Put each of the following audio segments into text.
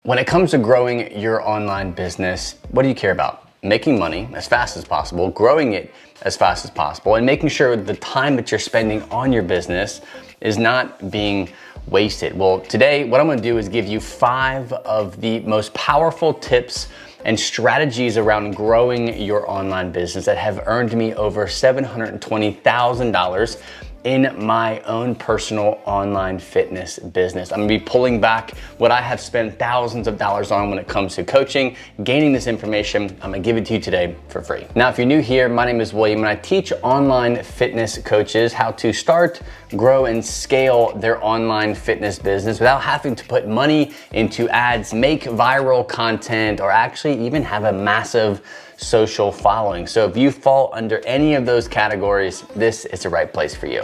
When it comes to growing your online business, what do you care about? Making money as fast as possible, growing it as fast as possible, and making sure the time that you're spending on your business is not being wasted. Well, today, what I'm gonna do is give you 5 of the most powerful tips and strategies around growing your online business that have earned me over $720,000 in my own personal online fitness business. I'm gonna be pulling back what I have spent thousands of dollars on when it comes to coaching, gaining this information. I'm gonna give it to you today for free. Now, if you're new here, my name is William and I teach online fitness coaches how to start, grow, and scale their online fitness business without having to put money into ads, make viral content, or actually even have a massive social following. So if you fall under any of those categories, this is the right place for you.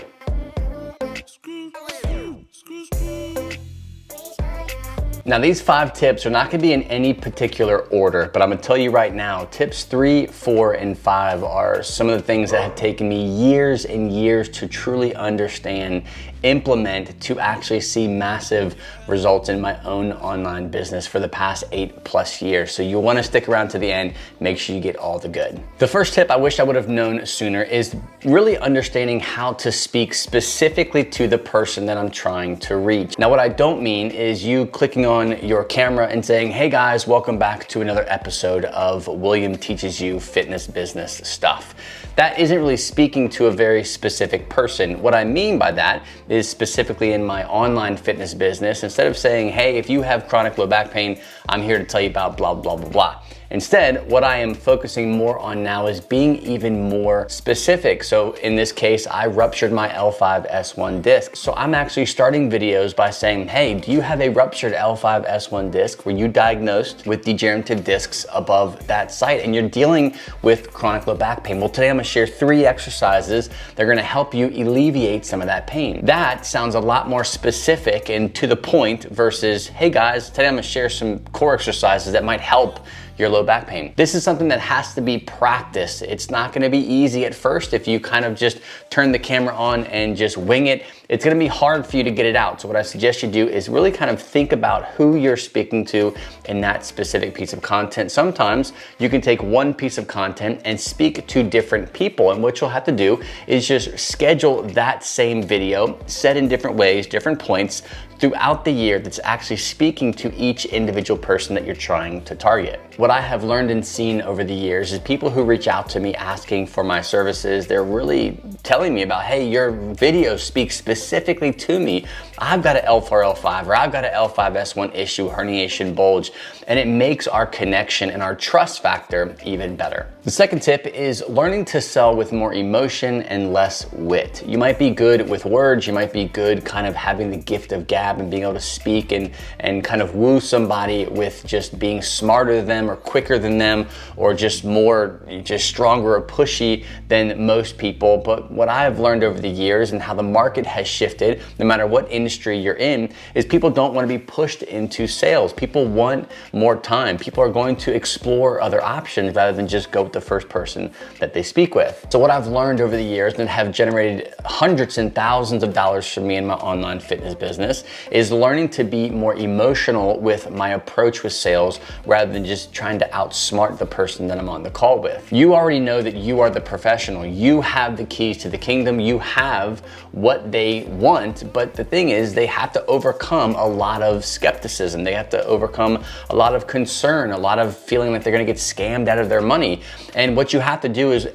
Now, these 5 tips are not gonna be in any particular order, but I'm gonna tell you right now, tips 3, 4, and 5 are some of the things that have taken me years and years to truly understand, implement, to actually see massive results in my own online business for the past 8+ years. So you'll wanna stick around to the end, make sure you get all the good. The first tip I wish I would have known sooner is really understanding how to speak specifically to the person that I'm trying to reach. Now, what I don't mean is you clicking on your camera and saying, hey guys, welcome back to another episode of William Teaches You Fitness Business Stuff. That isn't really speaking to a very specific person. What I mean by that is specifically in my online fitness business, instead of saying, hey, if you have chronic low back pain, I'm here to tell you about blah, blah, blah, blah. Instead, what I am focusing more on now is being even more specific. So in this case, I ruptured my L5-S1 disc. So I'm actually starting videos by saying, hey, do you have a ruptured L5-S1 disc? Were you diagnosed with degenerative discs above that site and you're dealing with chronic low back pain? Well, today I'm gonna share 3 exercises that are gonna help you alleviate some of that pain. That sounds a lot more specific and to the point versus, hey guys, today I'm gonna share some core exercises that might help your low back pain. This is something that has to be practiced. It's not gonna be easy at first if you kind of just turn the camera on and just wing it. It's gonna be hard for you to get it out. So what I suggest you do is really kind of think about who you're speaking to in that specific piece of content. Sometimes you can take one piece of content and speak to different people. And what you'll have to do is just schedule that same video, set in different ways, different points throughout the year that's actually speaking to each individual person that you're trying to target. What I have learned and seen over the years is people who reach out to me asking for my services, they're really telling me about, hey, your video speaks specifically to me. I've got an L4, L5, or I've got an L5-S1 issue, herniation, bulge, and it makes our connection and our trust factor even better. The second tip is learning to sell with more emotion and less wit. You might be good with words, you might be good kind of having the gift of gab and being able to speak and kind of woo somebody with just being smarter than them or quicker than them or just stronger or pushy than most people. But what I have learned over the years and how the market has shifted, no matter what industry you're in, is people don't want to be pushed into sales. People want more time. People are going to explore other options rather than just go with the first person that they speak with. So what I've learned over the years and have generated hundreds and thousands of dollars for me in my online fitness business is learning to be more emotional with my approach with sales rather than just trying to outsmart the person that I'm on the call with. You already know that you are the professional. You have the keys to the kingdom. You have what they want, but the thing is they have to overcome a lot of skepticism. They have to overcome a lot of concern, a lot of feeling like they're gonna get scammed out of their money. And what you have to do is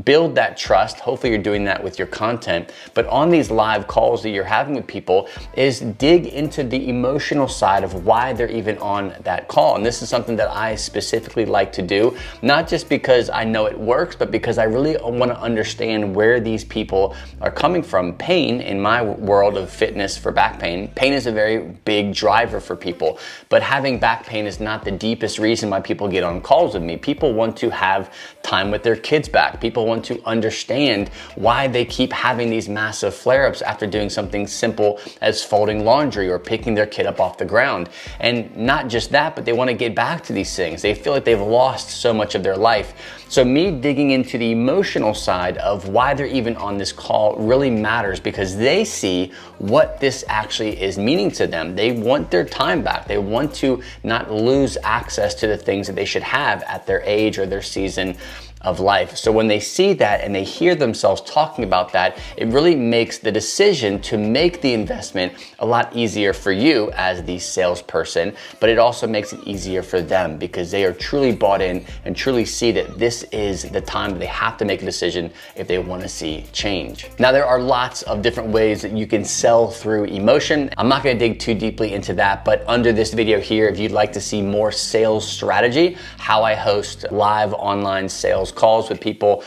build that trust. Hopefully you're doing that with your content, but on these live calls that you're having with people is dig into the emotional side of why they're even on that call. And this is something that I specifically like to do, not just because I know it works, but because I really want to understand where these people are coming from. Pain, in my world of fitness for back pain, pain is a very big driver for people, but having back pain is not the deepest reason why people get on calls with me. People want to have have time with their kids back. People want to understand why they keep having these massive flare-ups after doing something simple as folding laundry or picking their kid up off the ground. And not just that, but they want to get back to these things. They feel like they've lost so much of their life. So me digging into the emotional side of why they're even on this call really matters, because they see what this actually is meaning to them. They want their time back. They want to not lose access to the things that they should have at their age or their season of life. So when they see that and they hear themselves talking about that, it really makes the decision to make the investment a lot easier for you as the salesperson, but it also makes it easier for them because they are truly bought in and truly see that this is the time that they have to make a decision if they want to see change. Now, there are lots of different ways that you can sell through emotion. I'm not going to dig too deeply into that, but under this video here, if you'd like to see more sales strategy, how I host live online sales calls with people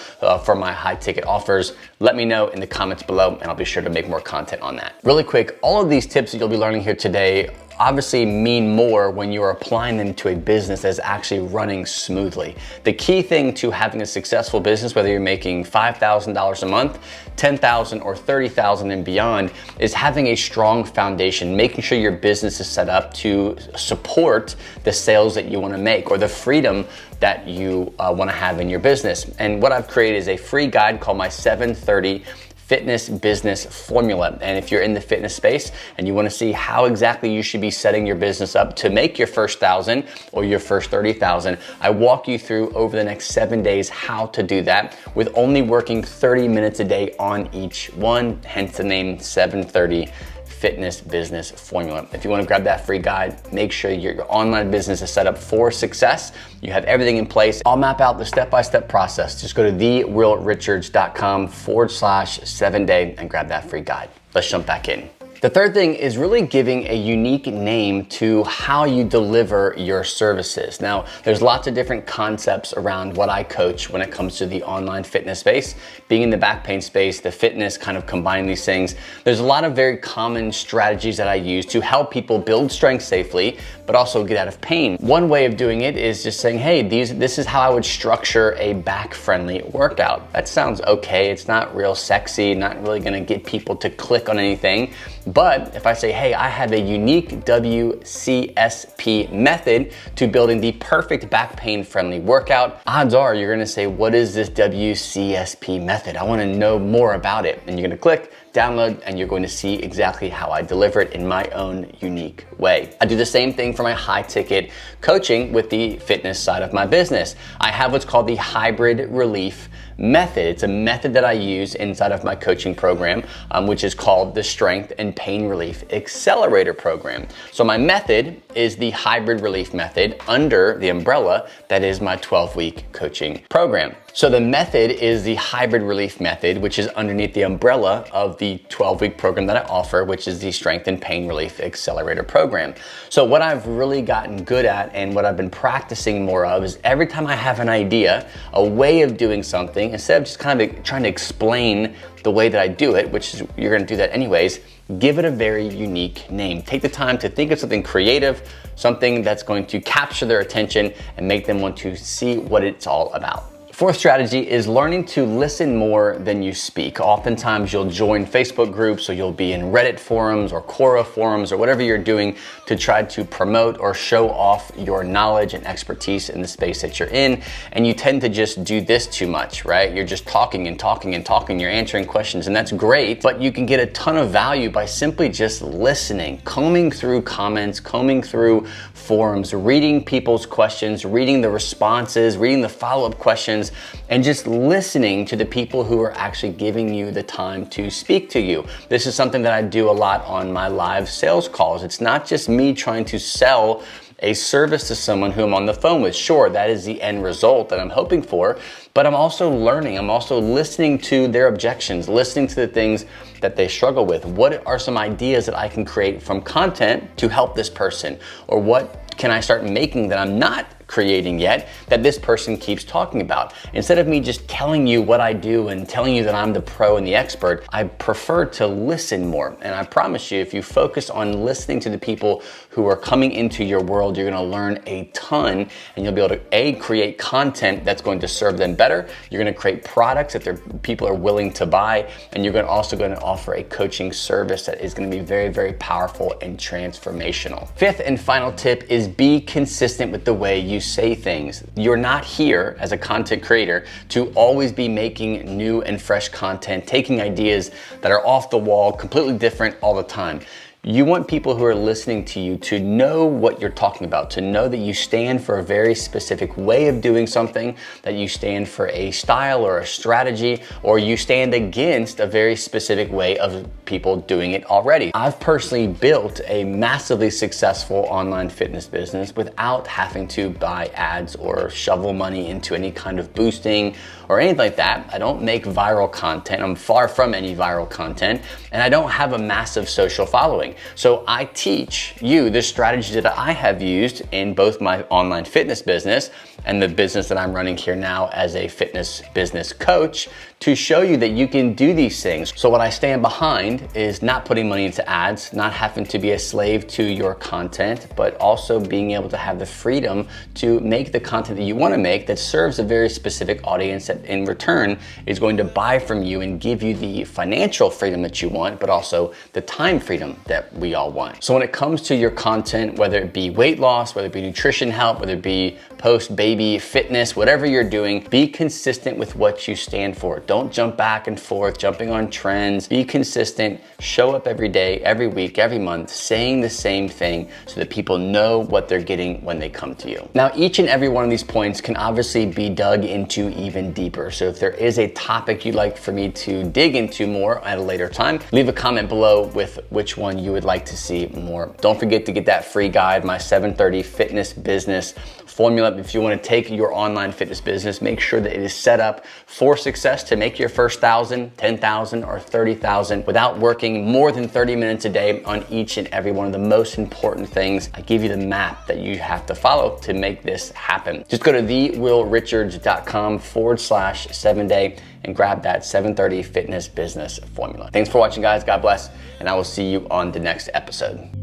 for my high ticket offers, let me know in the comments below and I'll be sure to make more content on that. Really quick, all of these tips that you'll be learning here today obviously mean more when you're applying them to a business that's actually running smoothly. The key thing to having a successful business, whether you're making $5,000 a month, $10,000 or $30,000 and beyond, is having a strong foundation, making sure your business is set up to support the sales that you want to make or the freedom that you want to have in your business. And what I've created is a free guide called my 730 Fitness Business Formula. And if you're in the fitness space and you want to see how exactly you should be setting your business up to make your first 1,000 or your first 30,000, I walk you through over the next 7 days how to do that with only working 30 minutes a day on each one, hence the name 730 Fitness Business Formula. If you want to grab that free guide, make sure your online business is set up for success. You have everything in place. I'll map out the step-by-step process. Just go to willrichards.com/7day and grab that free guide. Let's jump back in. The third thing is really giving a unique name to how you deliver your services. Now, there's lots of different concepts around what I coach when it comes to the online fitness space. Being in the back pain space, the fitness, kind of combining these things. There's a lot of very common strategies that I use to help people build strength safely, but also get out of pain. One way of doing it is just saying, hey, this is how I would structure a back-friendly workout. That sounds okay. It's not real sexy, not really gonna get people to click on anything. But if I say, hey, I have a unique WCSP method to building the perfect back pain friendly workout, odds are you're gonna say, what is this WCSP method? I wanna know more about it. And you're gonna click download and you're going to see exactly how I deliver it in my own unique way. I do the same thing for my high ticket coaching with the fitness side of my business. I have what's called the hybrid relief method. It's a method that I use inside of my coaching program, which is called the Strength and Pain Relief Accelerator Program. So my method is the hybrid relief method under the umbrella that is my 12-week coaching program. So the method is the hybrid relief method, which is underneath the umbrella of the 12-week program that I offer, which is the Strength and Pain Relief Accelerator Program. So what I've really gotten good at and what I've been practicing more of is every time I have an idea, a way of doing something, instead of just kind of trying to explain the way that I do it, which is you're gonna do that anyways, give it a very unique name. Take the time to think of something creative, something that's going to capture their attention and make them want to see what it's all about. Fourth strategy is learning to listen more than you speak. Oftentimes you'll join Facebook groups or you'll be in Reddit forums or Quora forums or whatever you're doing to try to promote or show off your knowledge and expertise in the space that you're in. And you tend to just do this too much, right? You're just talking and talking and talking. You're answering questions and that's great, but you can get a ton of value by simply just listening, combing through comments, combing through forums, reading people's questions, reading the responses, reading the follow-up questions, and just listening to the people who are actually giving you the time to speak to you. This is something that I do a lot on my live sales calls. It's not just me trying to sell a service to someone who I'm on the phone with. Sure, that is the end result that I'm hoping for, but I'm also learning. I'm also listening to their objections, listening to the things that they struggle with. What are some ideas that I can create from content to help this person? Or what can I start making that I'm not creating yet that this person keeps talking about. Instead of me just telling you what I do and telling you that I'm the pro and the expert, I prefer to listen more. And I promise you, if you focus on listening to the people who are coming into your world, you're gonna learn a ton, and you'll be able to create content that's going to serve them better. You're gonna create products that people are willing to buy, and you're also gonna offer a coaching service that is gonna be very, very powerful and transformational. Fifth and final tip is be consistent with the way you say things. You're not here as a content creator to always be making new and fresh content, taking ideas that are off the wall, completely different all the time. You want people who are listening to you to know what you're talking about, to know that you stand for a very specific way of doing something, that you stand for a style or a strategy, or you stand against a very specific way of people doing it already. I've personally built a massively successful online fitness business without having to buy ads or shovel money into any kind of boosting or anything like that. I don't make viral content. I'm far from any viral content, and I don't have a massive social following. So I teach you the strategy that I have used in both my online fitness business and the business that I'm running here now as a fitness business coach to show you that you can do these things. So what I stand behind is not putting money into ads, not having to be a slave to your content, but also being able to have the freedom to make the content that you want to make that serves a very specific audience that in return is going to buy from you and give you the financial freedom that you want, but also the time freedom that we all want. So when it comes to your content, whether it be weight loss, whether it be nutrition help, whether it be post-baby fitness, whatever you're doing, be consistent with what you stand for. Don't jump back and forth, jumping on trends. Be consistent, show up every day, every week, every month, saying the same thing so that people know what they're getting when they come to you. Now, each and every one of these points can obviously be dug into even deeper. So if there is a topic you'd like for me to dig into more at a later time, leave a comment below with which one you would like to see more. Don't forget to get that free guide, my 730 fitness business formula. If you want to take your online fitness business, make sure that it is set up for success to make your first 1,000, 10,000, or 30,000 without working more than 30 minutes a day on each and every one of the most important things. I give you the map that you have to follow to make this happen. Just go to thewillrichards.com/7day and grab that 730 fitness business formula. Thanks for watching, guys. God bless, and I will see you on the next episode.